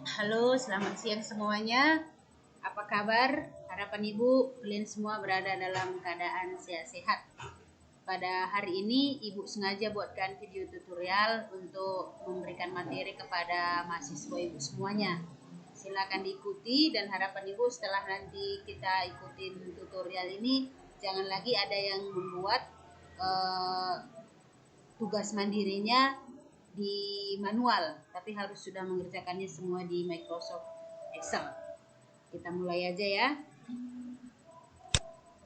Halo, selamat siang semuanya. Apa kabar? Harapan Ibu, kalian semua berada dalam keadaan sehat. Pada hari ini, Ibu sengaja buatkan video tutorial untuk memberikan materi kepada mahasiswa Ibu semuanya. Silakan diikuti dan harapan Ibu setelah nanti kita ikutin tutorial ini, jangan lagi ada yang membuat tugas mandirinya di manual, tapi harus sudah mengerjakannya semua di Microsoft Excel. Kita mulai aja ya.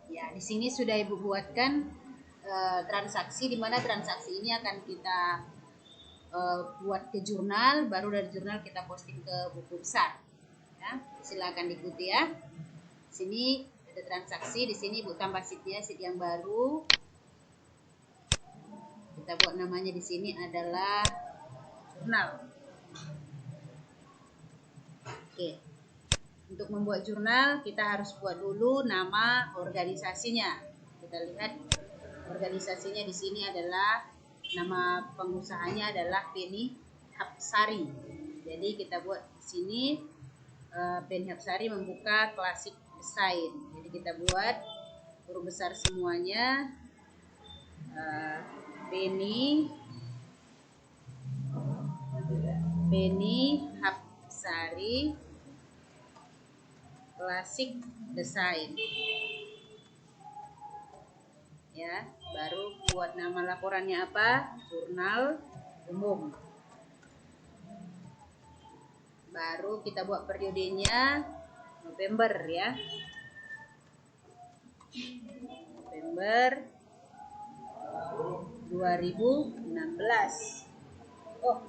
Ya, di sini sudah Ibu buatkan transaksi, di mana transaksi ini akan kita buat ke jurnal, baru dari jurnal kita posting ke buku besar. Ya, silakan diikuti ya. Di sini ada transaksi, di sini Ibu tambah sheetnya, sheet yang baru. Kita buat namanya di sini adalah jurnal. Oke. Untuk membuat jurnal, kita harus buat dulu nama organisasinya. Kita lihat organisasinya di sini adalah nama pengusahanya adalah Penny Hapsari. Jadi kita buat di sini Penny Hapsari membuka Classic Design. Jadi kita buat huruf besar semuanya. Penny Hapsari Classic Design. Ya, baru buat nama laporannya apa? Jurnal umum. Baru kita buat periodenya November ya. November 2016. Oh.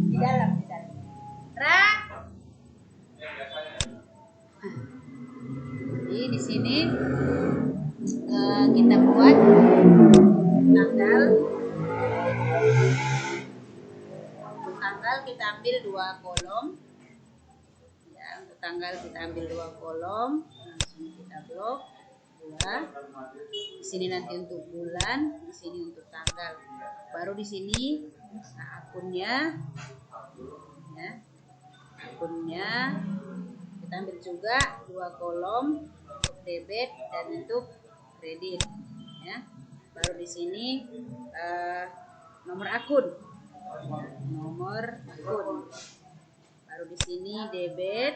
Di dalam. Ra. Jadi di sini kita buat tanggal. Untuk tanggal kita ambil 2 kolom. Ya, untuk tanggal kita ambil 2 kolom. Langsung kita blok 2. Di sini nanti untuk bulan, di sini untuk tanggal. Baru di sini akunnya. Ya. Akunnya kita ambil juga 2 kolom untuk debit dan untuk kredit ya. Baru di sini nomor akun. Baru di sini debit,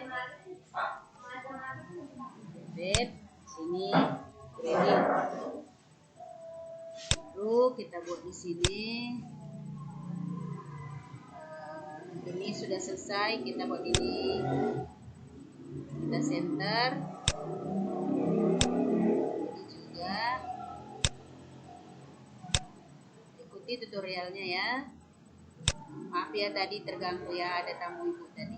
sini kredit. Lalu kita buat di sini. Ini sudah selesai, kita buat ini. Kita center. Ini juga. Ikuti tutorialnya ya. Maaf ya tadi terganggu ya, ada tamu Ibu tadi.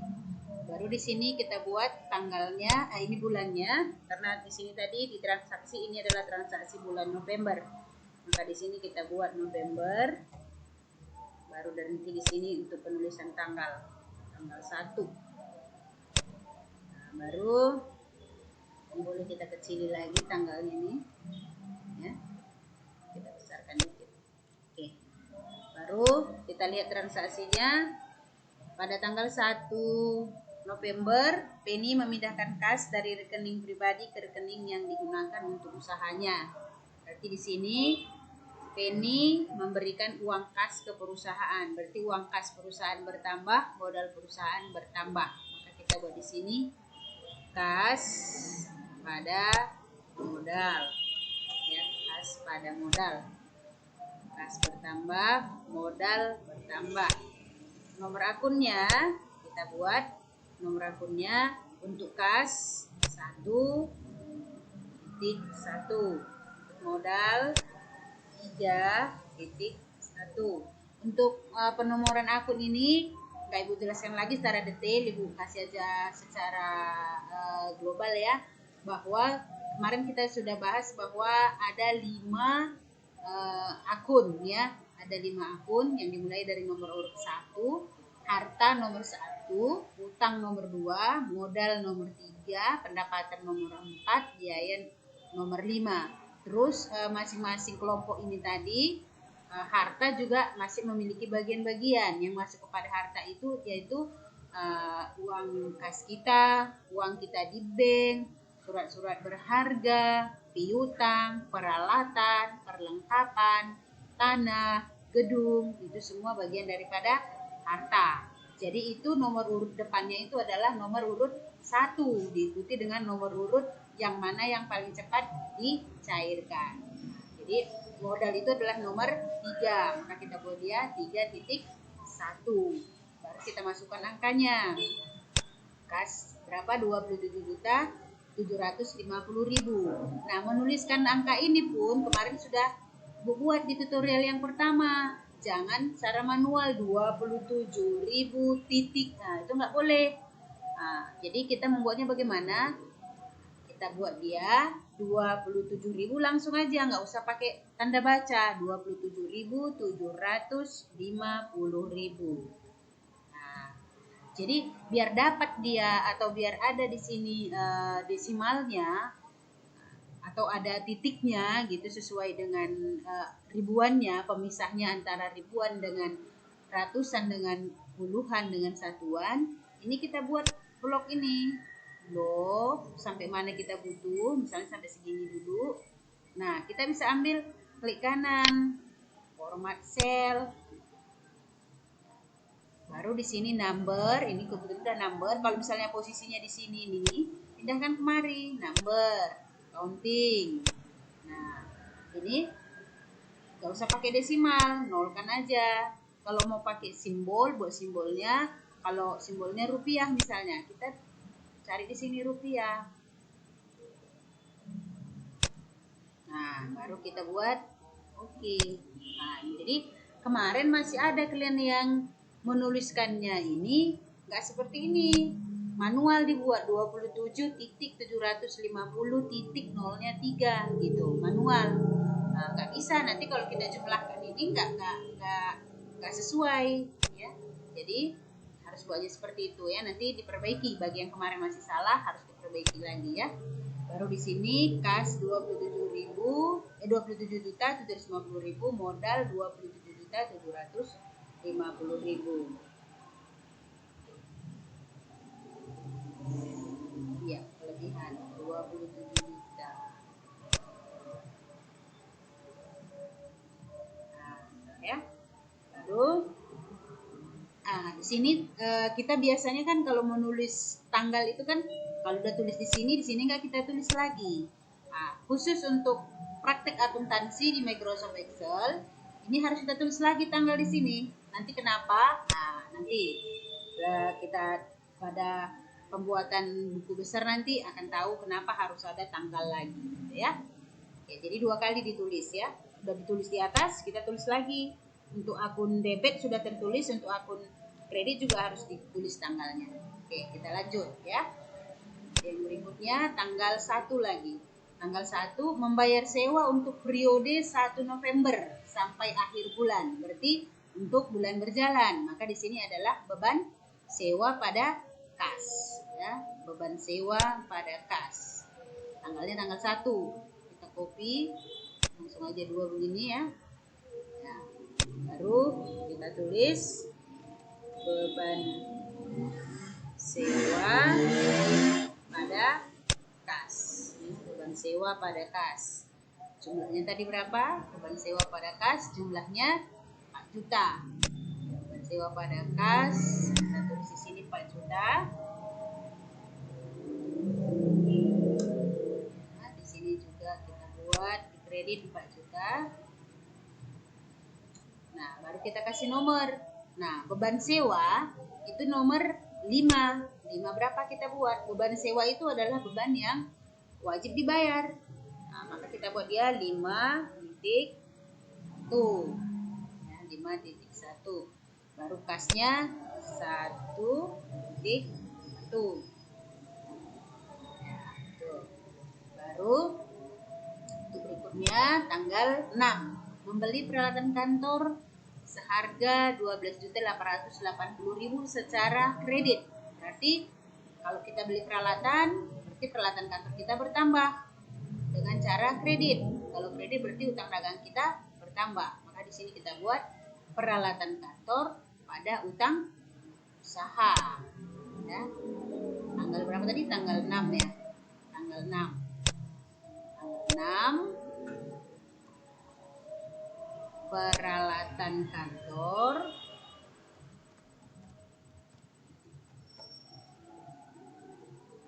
Baru di sini kita buat tanggalnya, ini bulannya, karena di sini tadi di transaksi ini adalah transaksi bulan November. Maka di sini kita buat November. Baru nanti di sini untuk penulisan tanggal 1. Nah, baru boleh kita kecilin lagi tanggalnya nih. Ya. Kita besarkan dikit. Oke. Baru kita lihat transaksinya. Pada tanggal 1 November, Penny memindahkan kas dari rekening pribadi ke rekening yang digunakan untuk usahanya. Berarti di sini Penny memberikan uang kas ke perusahaan. Berarti uang kas perusahaan bertambah, modal perusahaan bertambah. Maka kita buat di sini kas pada modal. Ya, kas pada modal. Kas bertambah, modal bertambah. Nomor akunnya kita buat nomor akunnya untuk kas 1.1, modal 3.1. Untuk penomoran akun ini Kak Ibu jelaskan lagi secara detail, Ibu kasih aja secara global ya, bahwa kemarin kita sudah bahas bahwa ada 5 akun ya. Ada 5 akun yang dimulai dari nomor urut 1, harta nomor 1, utang nomor 2, modal nomor 3, pendapatan nomor 4, biaya nomor 5. Terus masing-masing kelompok ini tadi harta juga masih memiliki bagian-bagian yang masuk kepada harta itu, yaitu uang kas kita, uang kita di bank, surat-surat berharga, piutang, peralatan, perlengkapan, tanah, gedung, itu semua bagian daripada harta. Jadi itu nomor urut depannya itu adalah nomor urut 1, diikuti dengan nomor urut yang mana yang paling cepat dicairkan. Jadi modal itu adalah nomor 3, maka kita buat dia 3.1. Baru kita masukkan angkanya. Kas berapa? 27.750.000. Nah, menuliskan angka ini pun kemarin sudah buat di tutorial yang pertama. Jangan secara manual 27.000 titik. Nah, itu nggak boleh. Nah, jadi kita membuatnya bagaimana? Kita buat dia 27.000 langsung aja, nggak usah pakai tanda baca. 27.750.000. Nah, jadi biar dapat dia atau biar ada di sini desimalnya atau ada titiknya gitu sesuai dengan ribuannya, pemisahnya antara ribuan dengan ratusan dengan puluhan dengan satuan. Ini kita buat blok ini. Blok sampai mana kita butuh, misalnya sampai segini dulu. Nah, kita bisa ambil klik kanan, format cell. Baru di sini number, ini kebetulan number. Kalau misalnya posisinya di sini ini, pindahkan kemari, number, counting. Nah, ini nggak usah pakai desimal, nolkan aja. Kalau mau pakai simbol, buat simbolnya. Kalau simbolnya rupiah misalnya, kita cari di sini rupiah. Nah, baru kita buat oke. Nah, jadi kemarin masih ada kalian yang menuliskannya ini nggak seperti ini. Manual dibuat 27.750.0 gitu. Manual. Nah, nggak bisa, nanti kalau kita jumlahkan ini nggak sesuai ya. Jadi harus buatnya seperti itu ya. Nanti diperbaiki, bagi yang kemarin masih salah harus diperbaiki lagi ya. Baru di sini kas 27.750.000, modal 27.750.000. Iya, kelebihan 27 juta. Nah, ya. Baru di sini kita biasanya kan kalau menulis tanggal itu kan kalau udah tulis di sini nggak kita tulis lagi. Nah, khusus untuk praktek akuntansi di Microsoft Excel ini harus kita tulis lagi tanggal di sini. Nanti kenapa? Nah, nanti kita pada pembuatan buku besar nanti akan tahu kenapa harus ada tanggal lagi, gitu ya. Oke, jadi 2 kali ditulis ya. Sudah ditulis di atas, kita tulis lagi. Untuk akun debit sudah tertulis, untuk akun kredit juga harus ditulis tanggalnya. Oke, kita lanjut ya. Yang berikutnya tanggal 1 lagi. Tanggal 1 membayar sewa untuk periode 1 November sampai akhir bulan. Berarti untuk bulan berjalan. Maka di sini adalah beban sewa pada kas ya. Beban sewa pada kas. Tanggalnya tanggal 1. Kita copy langsung aja 2 begini ya. Nah, baru kita tulis beban sewa pada kas. Beban sewa pada kas. Jumlahnya tadi berapa? Beban sewa pada kas jumlahnya 4 juta. Beban sewa pada kas, kita tulis di sini 4 juta. Nah, di sini juga kita buat di kredit 4 juta. Nah, baru kita kasih nomor. Nah, beban sewa itu nomor 5. 5 berapa kita buat? Beban sewa itu adalah beban yang wajib dibayar. Nah, maka kita buat dia 5.1. Ya, 5.1. Baru kasnya 1.1. Ya, tuh. Baru untuk berikutnya tanggal 6. Membeli peralatan kantor seharga 12.880.000 secara kredit. Berarti kalau kita beli peralatan, berarti peralatan kantor kita bertambah dengan cara kredit. Kalau kredit berarti utang dagang kita bertambah. Maka di sini kita buat peralatan kantor pada utang usaha. Ya. Tanggal berapa tadi? Tanggal 6 ya. Tanggal 6. Tanggal 6 peralatan kantor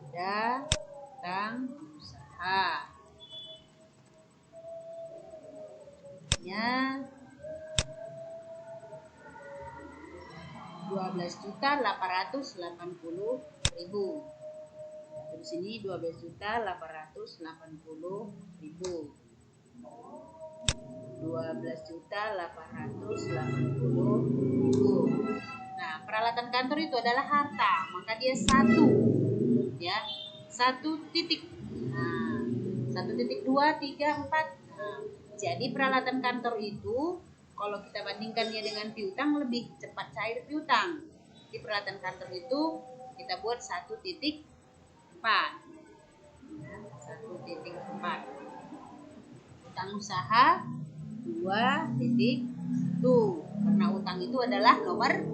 pada utang usaha. Ya, 12.880.000. Di sini 12.880.000. 12.880.000. Nah, peralatan kantor itu adalah harta, maka dia satu, ya, 1 titik. Nah, 1.2, 3, 4. Nah, jadi peralatan kantor itu kalau kita bandingkan dia dengan piutang lebih cepat cair piutang. Di peralatan kantor itu kita buat 1.4. Ya, 1.4. Utang usaha 2.1. Karena utang itu adalah nomor 2.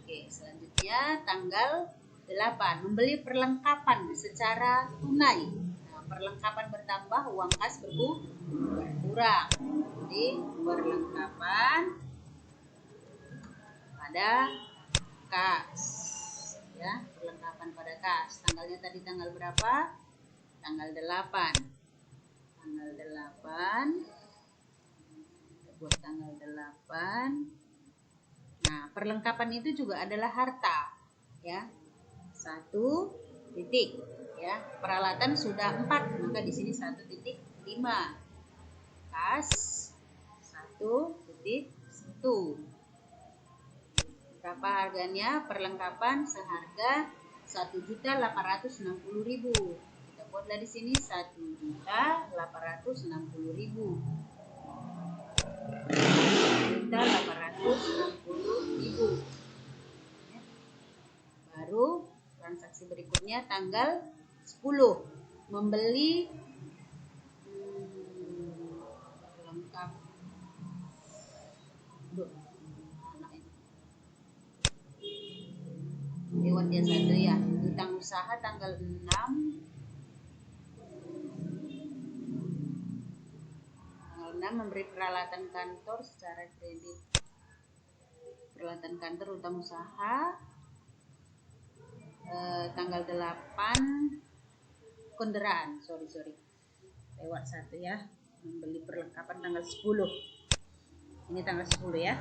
Oke, selanjutnya tanggal 8. Membeli perlengkapan secara tunai. Nah, perlengkapan bertambah, uang kas berkurang. Jadi perlengkapan pada kas. Ya, perlengkapan pada kas. Tanggalnya tadi tanggal berapa? Tanggal 8. Tanggal 8. Kita buat tanggal 8. Nah, perlengkapan itu juga adalah harta, ya. 1 titik, ya. Peralatan sudah 4, maka di sini 1.5. Kas 1.1. Berapa harganya? Perlengkapan seharga 1.860.000. Kita buatlah di sini 1.860.000. 1.860.000. Baru transaksi berikutnya tanggal 10. Membeli lengkap. Lewat dia satu ya. Utang usaha tanggal 6. Tanggal 6 memberi peralatan kantor secara kredit. Peralatan kantor utang usaha. Tanggal 8 kendaraan, sorry lewat satu ya, membeli perlengkapan tanggal 10. Ini tanggal 10 ya.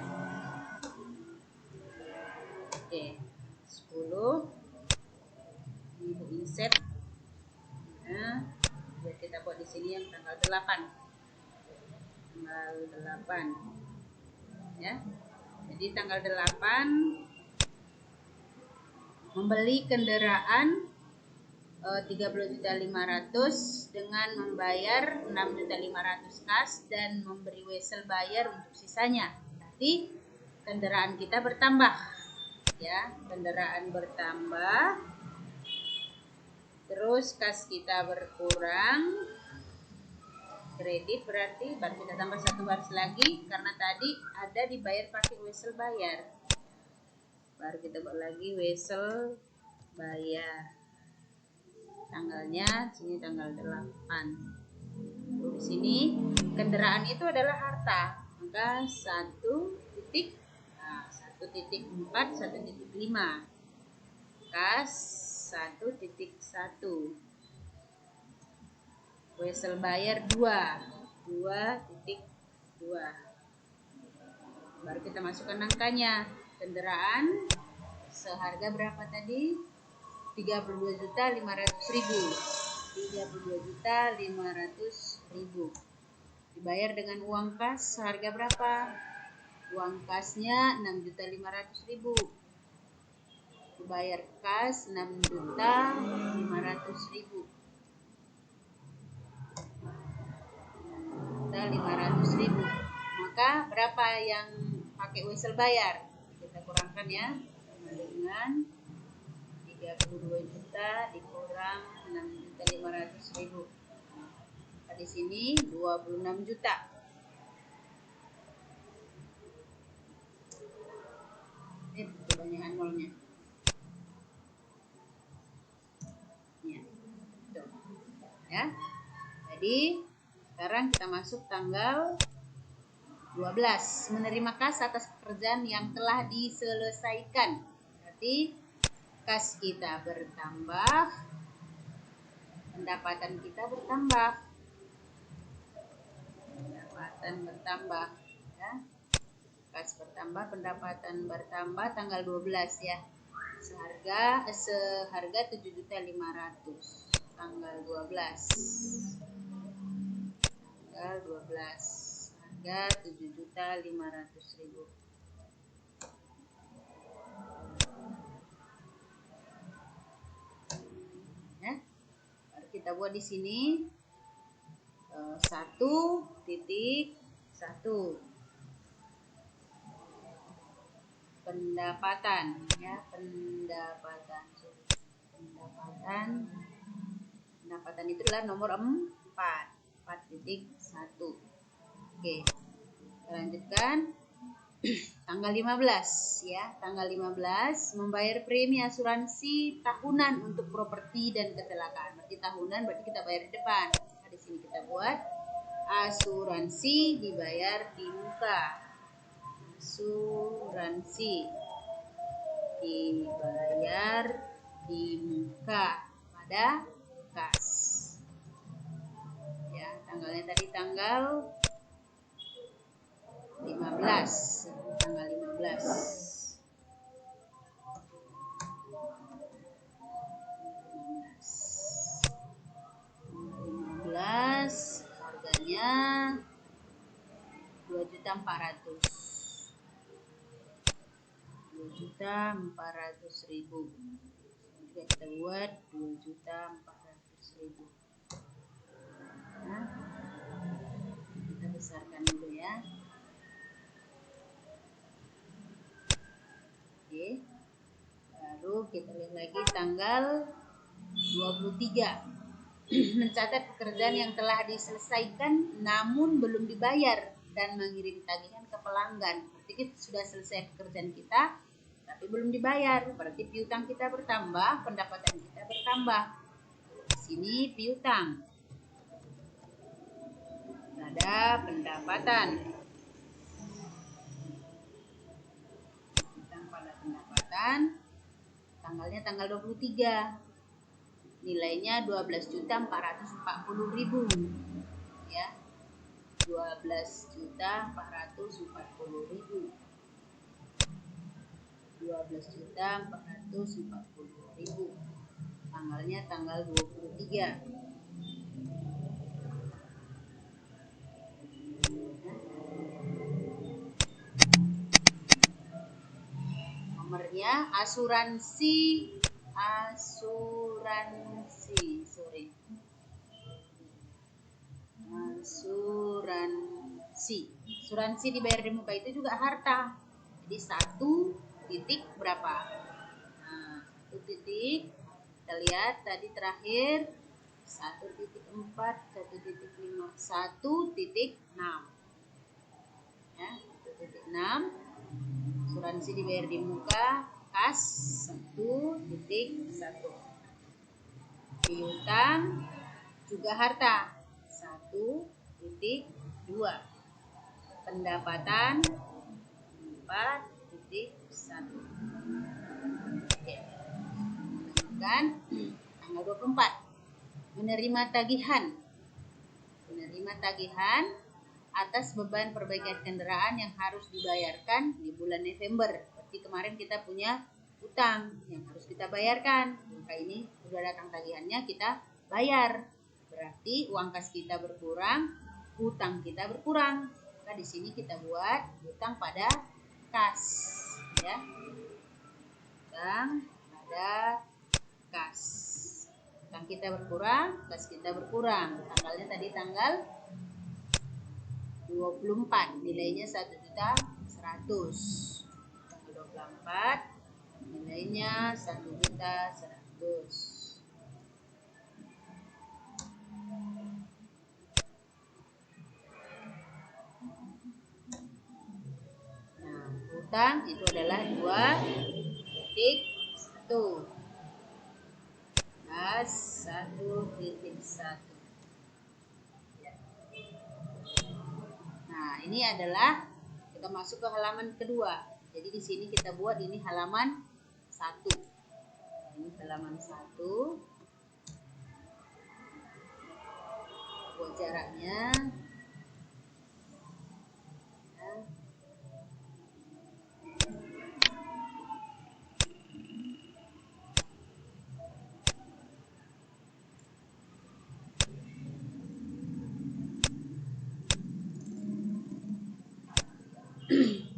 Oke, 10 ini Bu inset. Nah, biar kita buat di sini yang tanggal 8. Tanggal 8 ya. Jadi tanggal 8 membeli kendaraan 30.500.000 dengan membayar 6.500.000 kas dan memberi wesel bayar untuk sisanya. Nanti kendaraan kita bertambah, ya, kendaraan bertambah, terus kas kita berkurang, kredit berarti baru kita tambah 1 baris lagi karena tadi ada dibayar pakai wesel bayar. Baru kita buat lagi wesel bayar. Tanggalnya sini tanggal 8. Di sini kendaraan itu adalah harta, maka 1.4, 1.5. Kas 1.1. Wesel bayar 2.2. Baru kita masukkan angkanya. Kendaraan seharga berapa tadi? 32.500.000. 32.500.000. Dibayar dengan uang kas seharga berapa? Uang kasnya 6.500.000. Dibayar kas 6.500.000. 6.500.000. Maka berapa yang pakai wesel bayar? Kita kurangkan ya, dengan 32 juta dikurang 6.500.000. Di sini 26 juta. nomornya. Ya, tuh. Ya. Jadi sekarang kita masuk tanggal 12, menerima kas atas pekerjaan yang telah diselesaikan. Berarti kas kita bertambah, pendapatan kita bertambah. Pendapatan bertambah, ya. Kas bertambah, pendapatan bertambah tanggal 12 ya. Seharga 7.500.000 tanggal 12. Tanggal 12. Harga 7.500.000. Ya. Baru kita buat di sini 1.1 pendapatan ya, pendapatan itu adalah nomor 4.1. Oke, kita lanjutkan. Tanggal 15 ya, tanggal 15 membayar premi asuransi tahunan untuk properti dan kecelakaan. Berarti tahunan berarti kita bayar di depan. Nah, di sini kita buat asuransi dibayar di muka. Asuransi dibayar di muka pada kas. Ya, tanggalnya tadi tanggal 15. Tanggal 15. Harganya 2.400.000. 2.400.000. Juga kita buat 2.400.000. Nah, kita besarkan dulu ya. Oke. Baru kita lihat lagi tanggal 23. Mencatat pekerjaan yang telah diselesaikan namun belum dibayar dan mengirim tagihan ke pelanggan. Berarti kita sudah selesai pekerjaan kita tapi belum dibayar. Berarti piutang kita bertambah, pendapatan kita bertambah. Di sini piutang. Ada pendapatan. Piutang pada pendapatan. Tanggalnya tanggal 23. Nilainya 12.440.000 ya, 12.440.000, 12.440.000. Tanggalnya tanggal 23. Nomornya asuransi dibayar di muka itu juga harta. Jadi 1 titik berapa? Nah, 1 titik kita lihat tadi terakhir 1.4, 1.5, 1.6 ya, 1.6. Asuransi dibayar di muka kas 1.1. Piutang juga harta 1.2. Pendapatan 4.1. Oke. Lanjutkan tanggal 24. Menerima tagihan atas beban perbaikan kendaraan yang harus dibayarkan di bulan November. Berarti kemarin kita punya utang yang harus kita bayarkan. Maka ini sudah datang tagihannya, kita bayar. Berarti uang kas kita berkurang, utang kita berkurang. Maka di sini kita buat utang pada kas, ya. Utang pada kas. Utang kita berkurang, kas kita berkurang. Tanggalnya tadi tanggal 24, nilainya 1.100.000. Tanggal 24, nilainya 1.100.000. Nah, utang itu adalah 2 Kas 1.1. Ya. Nah, ini adalah kita masuk ke halaman kedua. Jadi di sini kita buat ini halaman 1. Ini halaman 1. Buat jaraknya. Ya.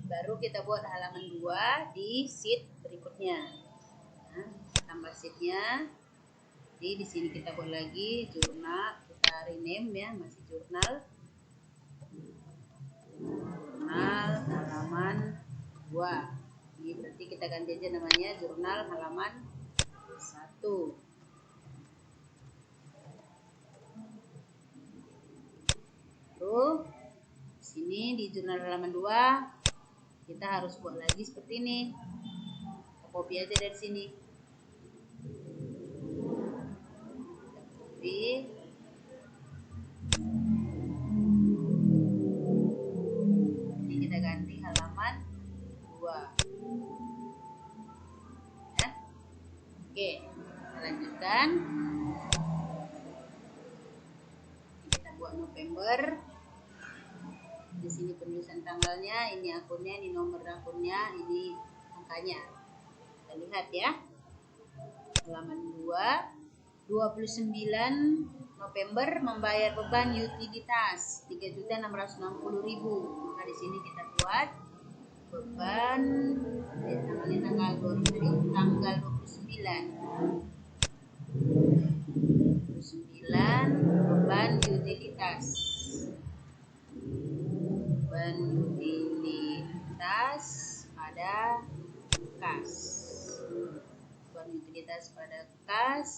Baru kita buat halaman 2 di sheet berikutnya. Nah, tambah sheetnya. Jadi di sini kita buat lagi jurnal, kita rename ya, masih jurnal. Jurnal halaman 2. Ini berarti kita ganti aja namanya jurnal halaman 1. Terus sini di jurnal halaman 2 kita harus buat lagi seperti ini. Kita copy aja dari sini. Kita copy. Ini kita ganti halaman 2. Ya. Oke, kita lanjutkan. Kita buat November. Di sini penulisan tanggalnya, ini akunnya, ini nomor akunnya, ini angkanya. Kita lihat ya. Halaman 2, 29 November membayar beban utilitas 3.660.000. Maka di sini kita buat beban tanggal 29 beban utilitas. Beban utilitas pada kas. Beban utilitas pada kas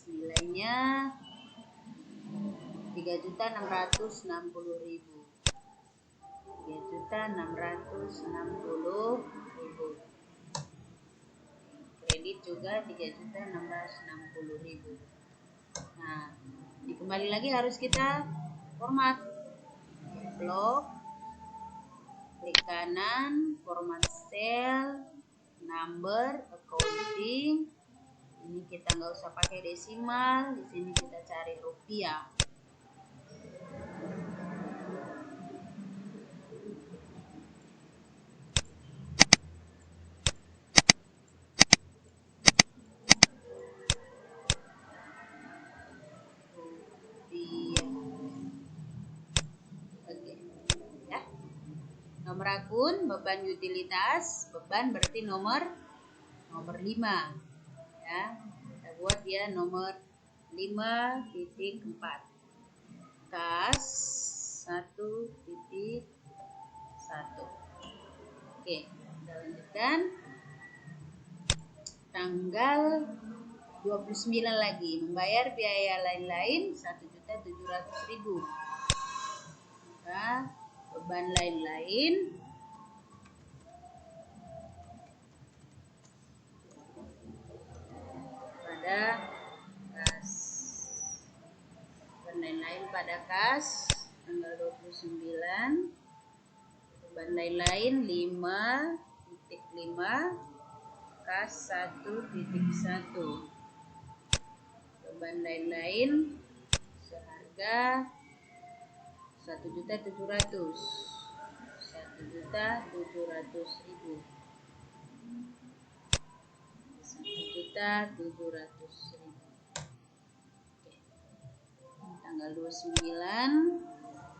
nilainya 3.660.000. 3.660.000. Kredit juga 3.660.000. Nah, kembali lagi harus kita format. Blok, klik kanan, format cell, number, accounting. Ini kita nggak usah pakai desimal. Di sini kita cari rupiah. Nomor akun, beban utilitas, beban berarti nomor 5 ya. Kita buat ya nomor 5.4. Kas 1.1. Oke, kita lanjutkan. Tanggal 29 lagi, membayar biaya lain-lain 1.700.000. Maka beban lain-lain pada kas. Beban lain-lain pada kas tanggal 29. Beban lain-lain 5.5 kas 1.1. Beban lain-lain seharga 1.700.000. 1.700.000. 1.700.000. Tanggal 29.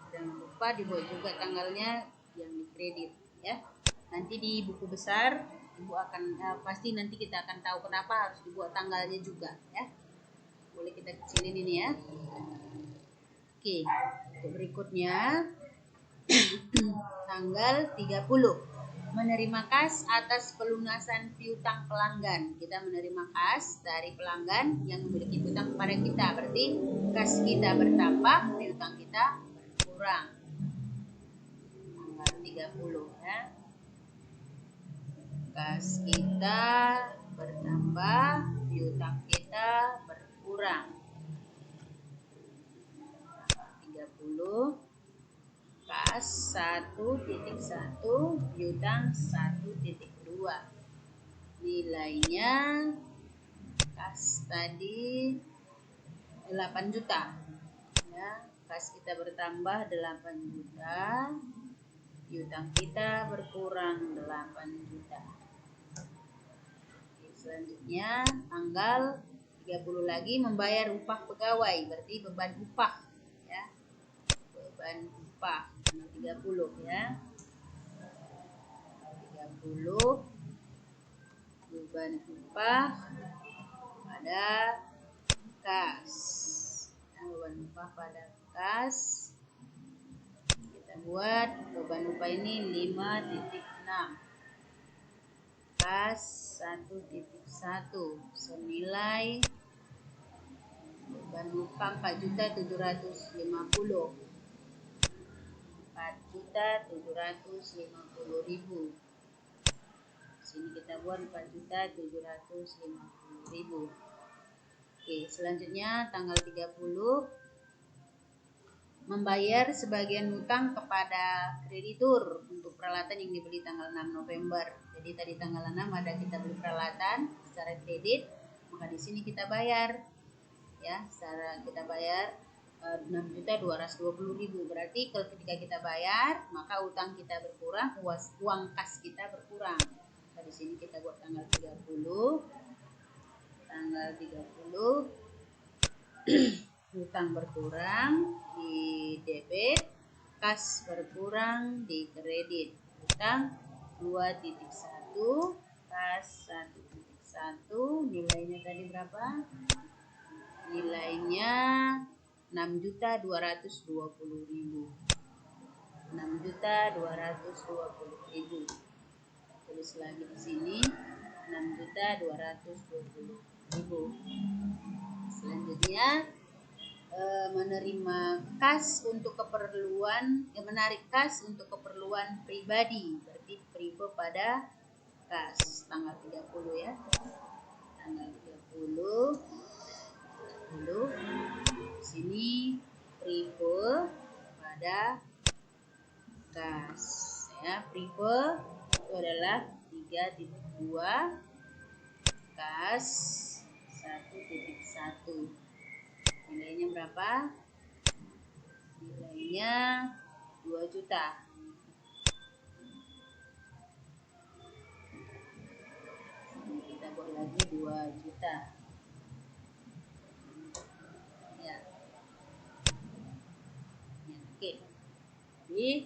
Jangan lupa dibuat juga tanggalnya yang dikredit ya. Nanti di buku besar Ibu akan pasti nanti kita akan tahu kenapa harus dibuat tanggalnya juga ya. Boleh kita kecilin ini ya. Oke, untuk berikutnya tanggal 30 menerima kas atas pelunasan piutang pelanggan. Kita menerima kas dari pelanggan yang memiliki piutang kepada kita. Berarti kas kita bertambah, piutang kita berkurang. Tanggal 30 ya. kas kita bertambah, piutang kita berkurang. 30 kas 1.1, piutang 1.2. Nilainya kas tadi 8 juta. Ya, kas kita bertambah 8 juta, piutang kita berkurang 8 juta. Oke, selanjutnya tanggal 30 lagi membayar upah pegawai, berarti beban upah ya. Beban upah tanggal 30 ya. 30 beban upah pada kas. Ya, beban upah pada kas. Kita buat beban upah ini 5.6. Kas 1.1 senilai beban upah 4.750.000. 4.750.000. Sini kita buat 4.750.000. Oke, selanjutnya tanggal 30 membayar sebagian hutang kepada kreditur untuk peralatan yang dibeli tanggal 6 November. Jadi tadi tanggal 6 ada kita beli peralatan secara kredit, maka di sini kita bayar ya, secara kita bayar 6.220.000. Berarti ketika kita bayar, maka utang kita berkurang, uang kas kita berkurang. Nah, di sini kita buat tanggal 30. Tanggal 30 hutang berkurang di debit, kas berkurang di kredit. Hutang 2.1, kas 1.1, nilainya tadi berapa? Nilainya 6.220.000. 6.220.000. Tulis lagi di sini 6.220.000. Selanjutnya menerima kas untuk keperluan, menarik kas untuk keperluan pribadi, berarti prive pada kas tanggal 30 ya. Tanggal 30 sini prive pada kas ya. Prive itu adalah 3.2, kas 1.1. Nilainya berapa? Nilainya 2 juta. Ini kita buat lagi 2 juta. Ya. Oke. Jadi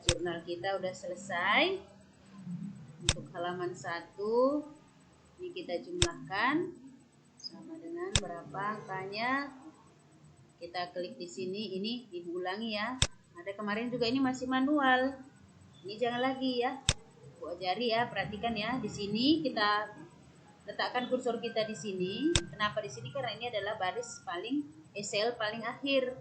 jurnal kita udah selesai. Untuk halaman 1 ini kita jumlahkan sama dengan berapa angkanya. Kita klik di sini, ini ibu ulangi ya. Ada kemarin juga ini masih manual. Ini jangan lagi ya. Bu ajari ya, perhatikan ya. Di sini kita letakkan kursor kita di sini. Kenapa di sini? Karena ini adalah baris paling sel paling akhir.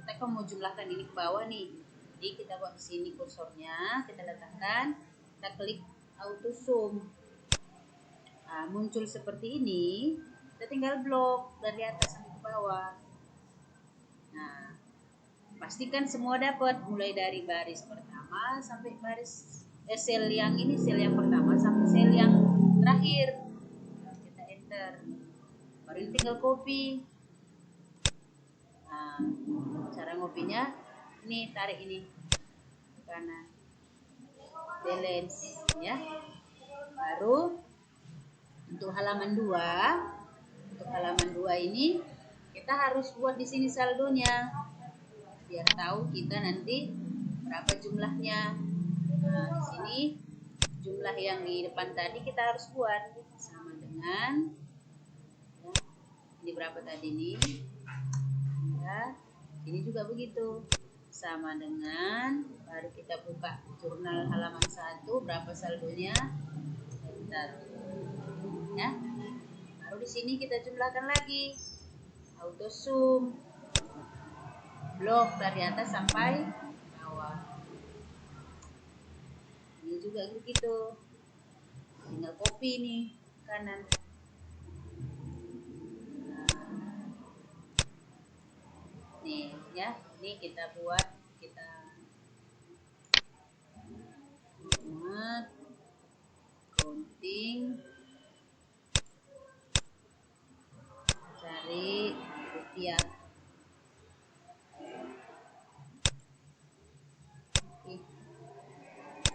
Kita kan mau jumlahkan ini ke bawah nih. Jadi kita buat di sini kursornya, kita letakkan, kita klik auto zoom. Nah, muncul seperti ini. Kita tinggal blok dari atas sampai ke bawah. Nah, pastikan semua dapat mulai dari baris pertama sampai baris sel yang ini, sel yang pertama sampai sel yang terakhir. Nah, kita enter. Baru ini tinggal copy. Nah, cara ngopinya ini, tarik ini ke kanan. Balance ya. Baru untuk halaman 2, untuk halaman 2 ini kita harus buat di sini saldonya biar tahu kita nanti berapa jumlahnya. Nah, di sini jumlah yang di depan tadi kita harus buat sama dengan ya, ini berapa tadi nih ya, ini juga begitu sama dengan, baru kita buka jurnal halaman 1 berapa saldonya, enter ya. Baru di sini kita jumlahkan lagi, auto zoom, blok dari atas sampai bawah. Ini juga begitu. tinggal copy nih kanan. Nih ya, ini kita buat, kita muat counting, cari rupiah.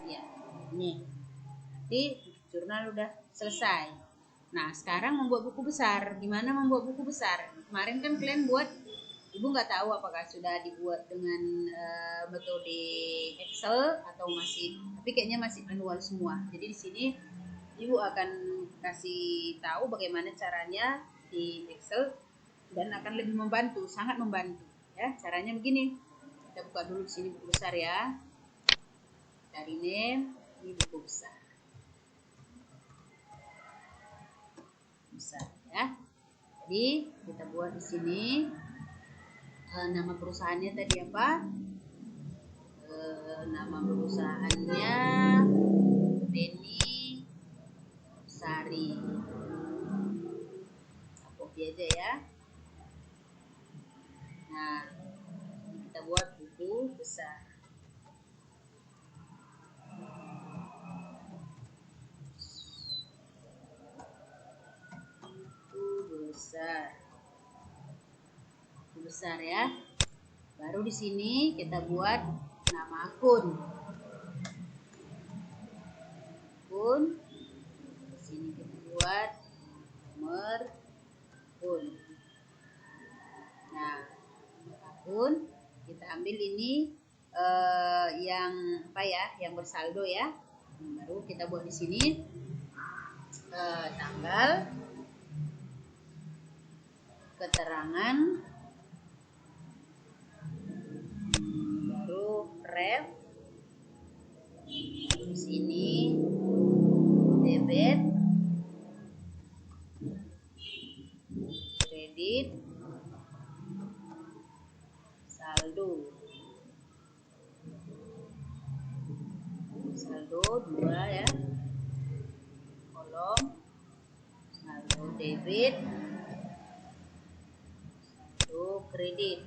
Ya, nih di jurnal udah selesai. Nah sekarang membuat buku besar. Gimana membuat buku besar? Kemarin kan kalian buat, ibu nggak tahu apakah sudah dibuat dengan metode Excel atau masih, tapi kayaknya masih manual semua. Jadi di sini ibu akan kasih tahu bagaimana caranya di Excel dan akan lebih membantu, sangat membantu. Ya, caranya begini. Kita buka dulu di sini buku besar ya. Cari name, ini buku besar. Besar ya. Jadi kita buat di sini nama perusahaannya tadi apa? Nama perusahaannya Beni Sari. Copy aja ya. Nah, ini kita buat buku besar. Buku besar ya. Baru di sini kita buat nama akun. Di sini kita buat nomor akun. Nah, nomor akun kita ambil ini yang apa ya? Yang bersaldo ya. Baru kita buat di sini tanggal, keterangan, baru ref, di sini debit, kredit, saldo 2 ya, kolom saldo debit, saldo kredit.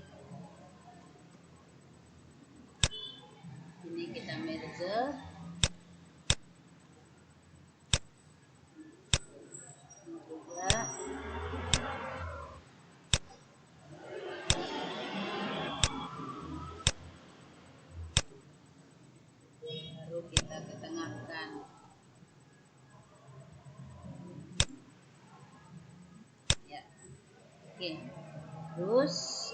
Ini kita merge, ini juga baru kita ketengahkan. Ya, oke. Terus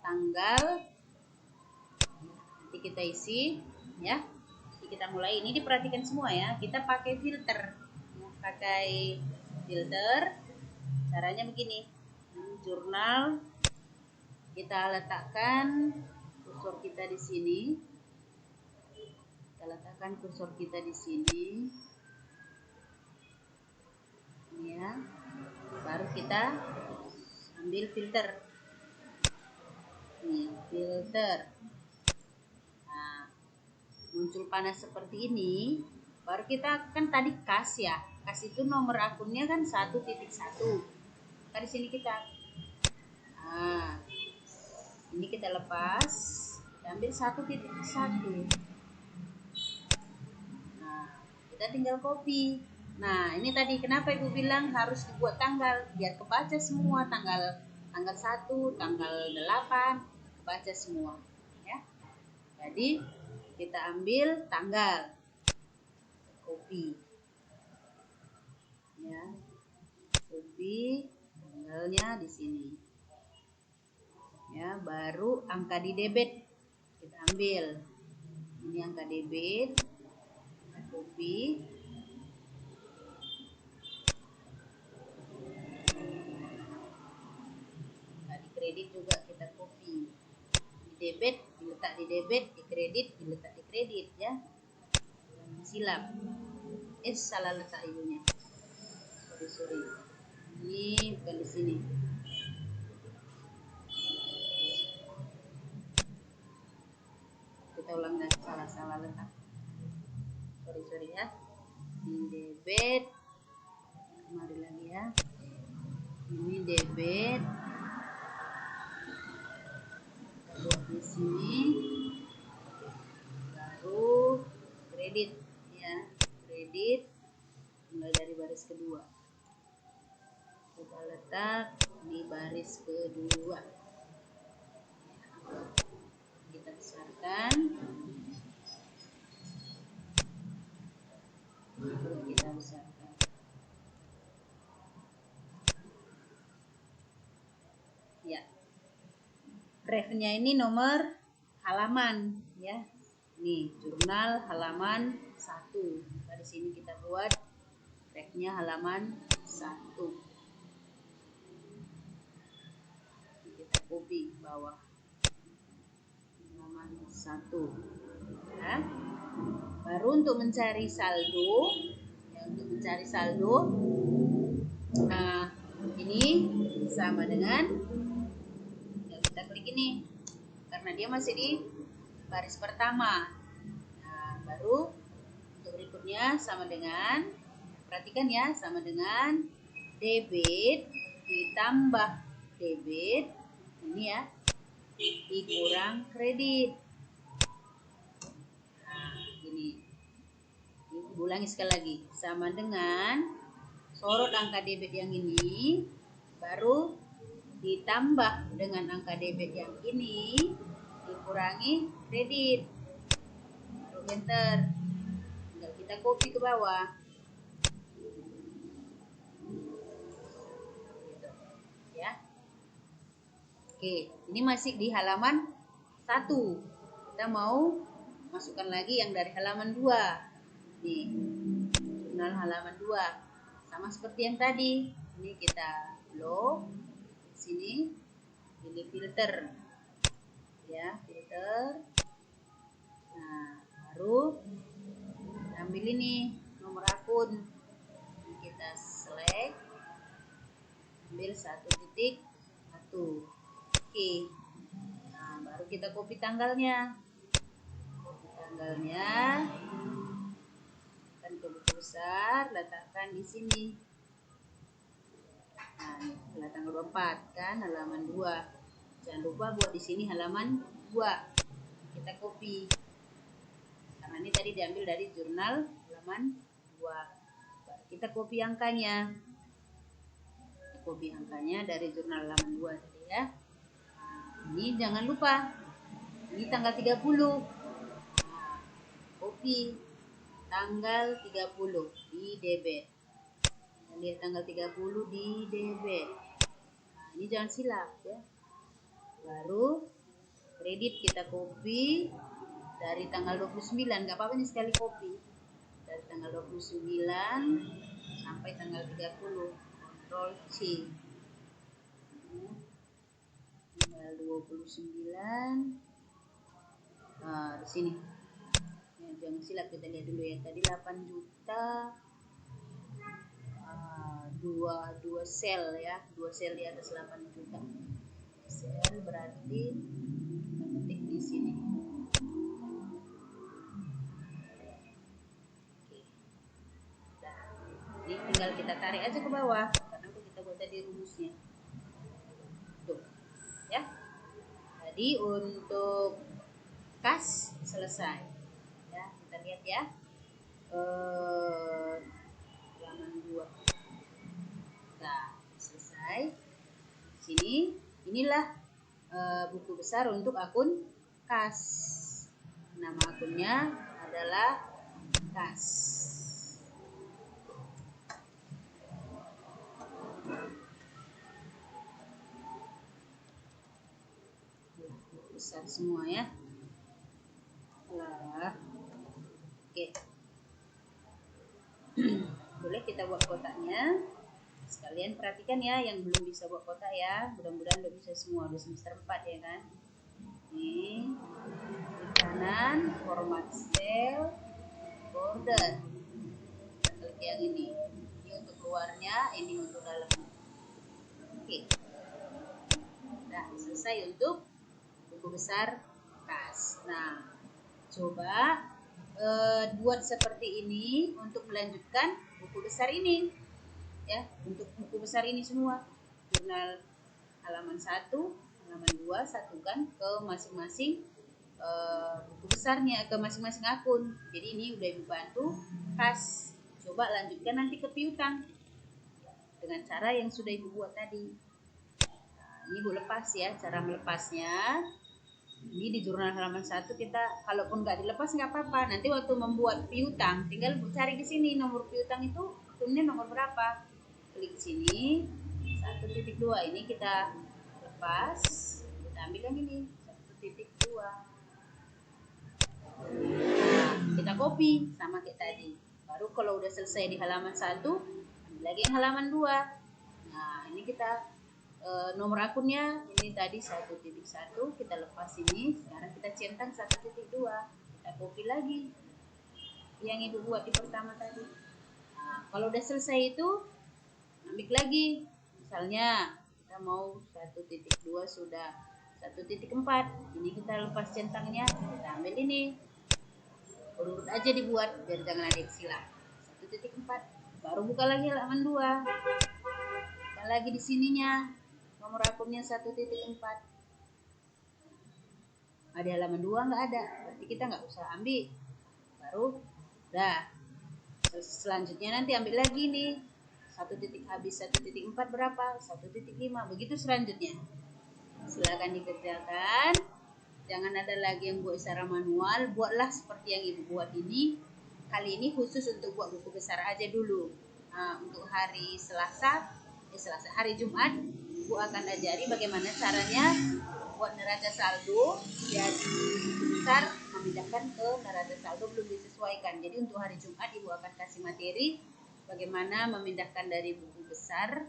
tanggal nanti kita isi ya. Jadi kita mulai, ini diperhatikan semua ya. Kita pakai filter. Caranya begini. Jurnal kita letakkan kursor kita di sini. Ini ya. Baru kita ambil filter. Nih, filter. Nah, muncul panas seperti ini, baru kita kan tadi kas ya. Kas itu nomor akunnya kan 1.1. Maka di sini kita ini kita lepas, kita ambil 1.1. Nah, kita tinggal copy. Nah, ini tadi kenapa ibu bilang harus dibuat tanggal, biar kebaca semua, tanggal 1, tanggal 8, kebaca semua ya. Jadi kita ambil tanggal, copy ya, copy tanggalnya di sini ya. Baru angka di debit kita ambil, ini angka debit, kita copy. Angka di kredit juga kita copy, di debit diletak di debit, di kredit diletak di kredit ya. Silap, salah letak ibunya, sorry, ini bukan di sini. Kita ulang dan salah letak, sorry ya. Ini debit. Kembali lagi ya. Ini debit. Kita buat di sini. Baru kredit ya. Kredit mulai dari baris kedua. Kita letak di baris kedua. Kita besarkan. Kita besarkan. Ya. Refnya ini nomor halaman ya. Nih, jurnal halaman 1. Dari sini kita buat refnya halaman 1. Kita copy bawah. Halaman 1. Ya. Baru untuk mencari saldo, ya, untuk mencari saldo, nah ini sama dengan, ya, kita klik ini, karena dia masih di baris pertama. Nah, baru untuk berikutnya sama dengan, perhatikan ya, sama dengan debit ditambah debit, ini ya, dikurang kredit. Ulangi sekali lagi, sama dengan sorot angka debit yang ini baru ditambah dengan angka debit yang ini dikurangi kredit, baru enter. Tinggal kita copy ke bawah gitu ya. Oke, ini masih di halaman 1. Kita mau masukkan lagi yang dari halaman 2. Nih, jurnal halaman 2. Sama seperti yang tadi. Ini kita blok. Sini pilih filter. Ya, filter. Nah, baru ambil ini nomor akun. Ini kita select. Ambil 1.1. Oke. Nah, baru kita copy tanggalnya. Copy tanggalnya. Ke buku besar, letakkan di sini. Nah, ini tanggal 24 kan, halaman 2. Jangan lupa buat di sini halaman 2. Kita copy. Karena ini tadi diambil dari jurnal halaman 2. Kita copy angkanya. Kita copy angkanya dari jurnal halaman 2 tadi ya. Nah, ini jangan lupa. Ini tanggal 30. Nah, copy tanggal 30 di debit. Kita lihat tanggal 30 di debit. Nah, ini jangan silap ya. Baru kredit kita copy dari tanggal 29, nggak apa-apa ini sekali copy. Dari tanggal 29 sampai tanggal 30. Ctrl C. Tanggal 29. Nah, di sini. Ya, jangan silap, kita lihat dulu ya. Tadi 8 juta. Dua sel ya, 2 sel di atas 8 juta. Sel berarti kita ketik di sini. Oke. Nah, ini tinggal kita tarik aja ke bawah karena udah kita buat tadi rumusnya. Tuh, ya. Jadi untuk kas selesai. Ya, kita lihat ya. Halaman 2. Nah, selesai. Sini, inilah buku besar untuk akun kas. Nama akunnya adalah kas. Buku besar semua ya. Lah. Oke. Boleh kita buat kotaknya. Sekalian perhatikan ya yang belum bisa buat kotak ya. Mudah-mudahan udah bisa semua. Udah semester 4 ya kan. Ini di kanan format cell border. Kita klik yang ini. Ini untuk luarnya, ini untuk dalamnya. Oke. Nah, selesai untuk buku besar kas. Nah, coba buat seperti ini untuk melanjutkan buku besar ini, ya, untuk buku besar ini semua. Jurnal halaman 1, halaman 2 satukan ke masing-masing buku besarnya, ke masing-masing akun. Jadi ini udah Ibu bantu kas. Coba lanjutkan nanti ke piutang dengan cara yang sudah Ibu buat tadi. Nah, ini Ibu lepas ya, cara melepasnya. Ini di jurnal halaman 1 kita, kalaupun nggak dilepas nggak apa-apa. Nanti waktu membuat piutang, tinggal cari di sini nomor piutang itu akunnya nomor berapa. Klik sini, 1.2 ini kita lepas, kita ambil yang ini 1.2. Nah, kita copy sama kayak tadi. Baru kalau udah selesai di halaman 1, ambil lagi yang halaman 2. Nah, ini kita nomor akunnya ini tadi 1.1, kita lepas ini, sekarang kita centang 1.2, kita copy lagi yang Ibu buat di pertama tadi. Nah, kalau udah selesai itu ambil lagi, misalnya kita mau 1.2 sudah 1.4, ini kita lepas centangnya, kita ambil ini, urut aja dibuat biar jangan ada yang silang. 1.4, baru buka lagi halaman 2, buka lagi di sininya nomor akunnya 1.4. Di halaman 2 nggak ada, berarti kita nggak usah ambil. Baru dah, selanjutnya nanti ambil lagi nih, 1 titik habis 1.4 berapa, 1.5, begitu selanjutnya. Silakan dikerjakan, jangan ada lagi yang buat secara manual. Buatlah seperti yang Ibu buat ini. Kali ini khusus untuk buat buku besar aja dulu. Nah, untuk hari hari Jumat, Ibu akan ajari bagaimana caranya buat neraca saldo dari buku besar memindahkan ke neraca saldo belum disesuaikan. Jadi untuk hari Jumat Ibu akan kasih materi bagaimana memindahkan dari buku besar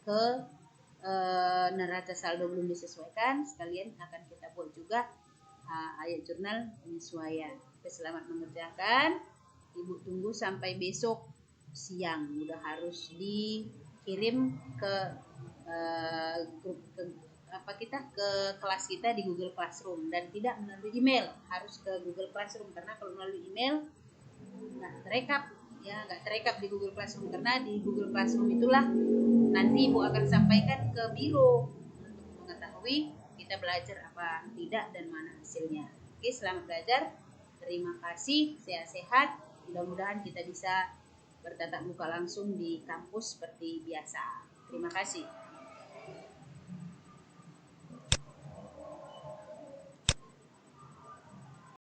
ke neraca saldo belum disesuaikan. Sekalian akan kita buat juga ayat jurnal penyesuaian. Selamat mengerjakan. Ibu tunggu sampai besok siang. Udah harus dikirim ke grup ke kelas kita di Google Classroom, dan tidak melalui email, harus ke Google Classroom, karena kalau melalui email nggak terekap di Google Classroom, karena di Google Classroom itulah nanti Ibu akan sampaikan ke biro untuk mengetahui kita belajar apa tidak dan mana hasilnya. Oke, selamat belajar, terima kasih, sehat-sehat, mudah-mudahan kita bisa bertatap muka langsung di kampus seperti biasa. Terima kasih.